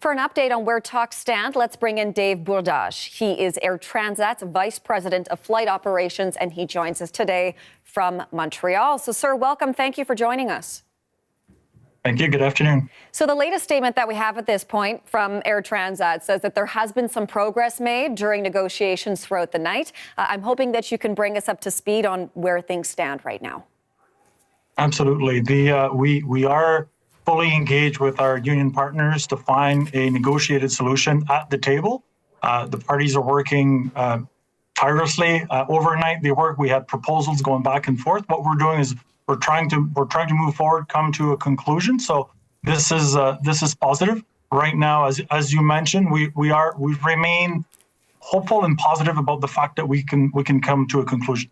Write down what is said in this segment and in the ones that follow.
For an update on where talks stand, let's bring in Dave Bourdages. He is Air Transat's Vice President of Flight Operations, and he joins us today from Montreal. So, sir, welcome. Thank you for joining us. Thank you. Good afternoon. So the latest statement that we have at this point from Air Transat says that there has been some progress made during negotiations throughout the night. I'm hoping that you can bring us up to speed on where things stand right now. Absolutely. We are fully engaged with our union partners to find a negotiated solution at the table. The parties are working tirelessly. Overnight, we had proposals going back and forth. What we're doing is we're trying to move forward, come to a conclusion. So this is positive right now. As you mentioned, we remain hopeful and positive about the fact that we can come to a conclusion.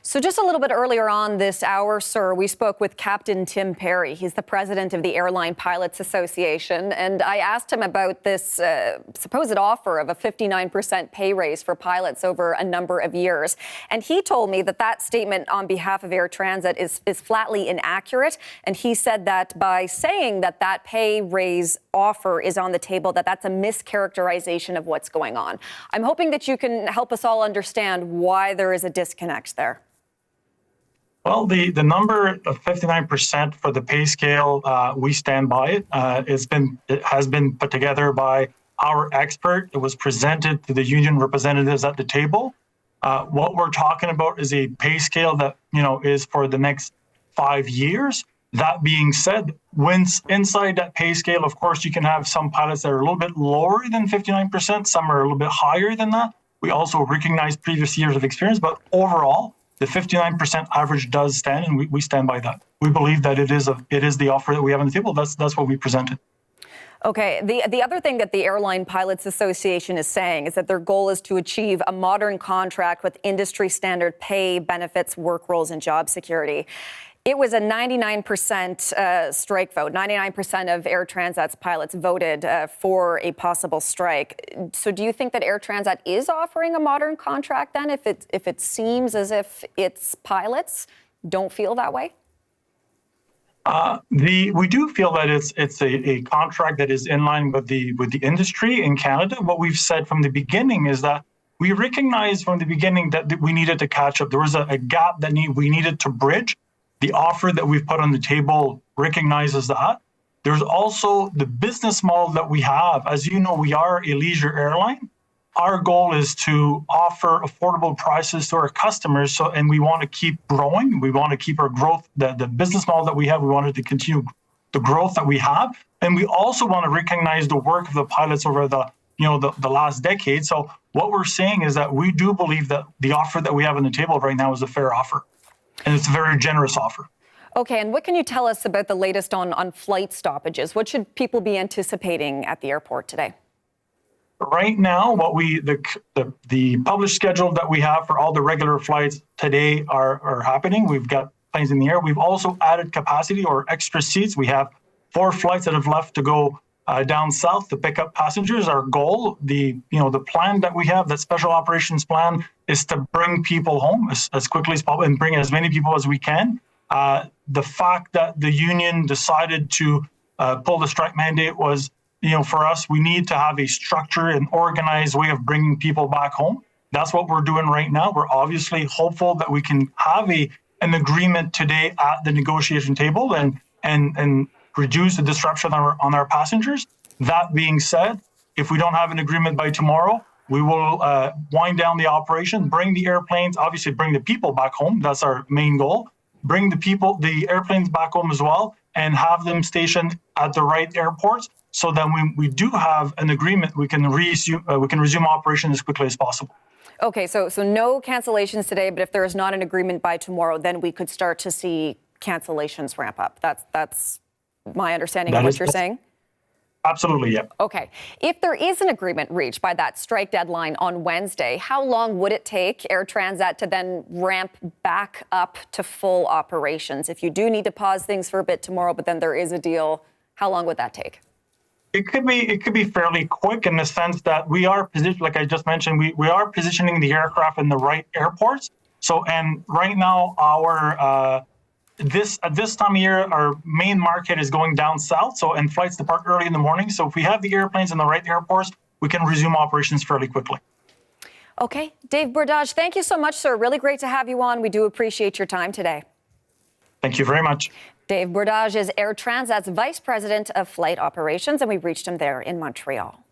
So just a little bit earlier on this hour, sir, we spoke with Captain Tim Perry. He's the president of the Airline Pilots Association. And I asked him about this supposed offer of a 59% pay raise for pilots over a number of years. And he told me that that statement on behalf of Air Transat is flatly inaccurate. And he said that by saying that that pay raise offer is on the table, that's a mischaracterization of what's going on. I'm hoping that you can help us all understand why there is a disconnect there. Well, the number of 59% for the pay scale, we stand by it. It has been put together by our expert. It was presented to the union representatives at the table. What we're talking about is a pay scale that is for the next 5 years. That being said, when inside that pay scale, of course, you can have some pilots that are a little bit lower than 59%. Some are a little bit higher than that. We also recognize previous years of experience, but overall, the 59% average does stand, and we stand by that. We believe that it is the offer that we have on the table. That's what we presented. Okay. The other thing that the Airline Pilots Association is saying is that their goal is to achieve a modern contract with industry standard pay, benefits, work roles, and job security. It was a 99% strike vote. 99% of Air Transat's pilots voted for a possible strike. So do you think that Air Transat is offering a modern contract then, if it seems as if its pilots don't feel that way? We do feel that it's a contract that is in line with the industry in Canada. What we've said from the beginning is that we recognized from the beginning that we needed to catch up. There was a gap that we needed to bridge. The offer that we've put on the table recognizes that. There's also the business model that we have. As you know, we are a leisure airline. Our goal is to offer affordable prices to our customers. And we want to keep growing. We want to keep our growth, the business model that we have. We wanted to continue the growth that we have. And we also want to recognize the work of the pilots over the last decade. So what we're saying is that we do believe that the offer that we have on the table right now is a fair offer. And it's a very generous offer. Okay, and what can you tell us about the latest on flight stoppages? What should people be anticipating at the airport today? Right now, the published schedule that we have for all the regular flights today are happening. We've got planes in the air. We've also added capacity or extra seats. We have 4 flights that have left to go down south to pick up passengers. Our goal, the plan that we have, that special operations plan, is to bring people home as quickly as possible and bring as many people as we can. The fact that the union decided to pull the strike mandate was, for us, we need to have a structure and organized way of bringing people back home. That's what we're doing right now. We're obviously hopeful that we can have an agreement today at the negotiation table and reduce the disruption on our passengers. That being said, if we don't have an agreement by tomorrow, we will wind down the operation, bring the airplanes, obviously bring the people back home. That's our main goal. Bring the airplanes back home as well, and have them stationed at the right airports. So that when we do have an agreement, we can resume operation as quickly as possible. Okay, so no cancellations today, but if there is not an agreement by tomorrow, then we could start to see cancellations ramp up. That's my understanding of what you're saying? Absolutely, yeah. Okay. If there is an agreement reached by that strike deadline on Wednesday, how long would it take Air Transat to then ramp back up to full operations? If you do need to pause things for a bit tomorrow, but then there is a deal, how long would that take? It could be fairly quick in the sense that we are positioned, like I just mentioned, we are positioning the aircraft in the right airports. So, and right now our at this time of year, our main market is going down south, and flights depart early in the morning. So if we have the airplanes in the right airports, we can resume operations fairly quickly. Okay. Dave Bourdages, thank you so much, sir. Really great to have you on. We do appreciate your time today. Thank you very much. Dave Bourdages is Air Transat's Vice President of Flight Operations, and we reached him there in Montreal.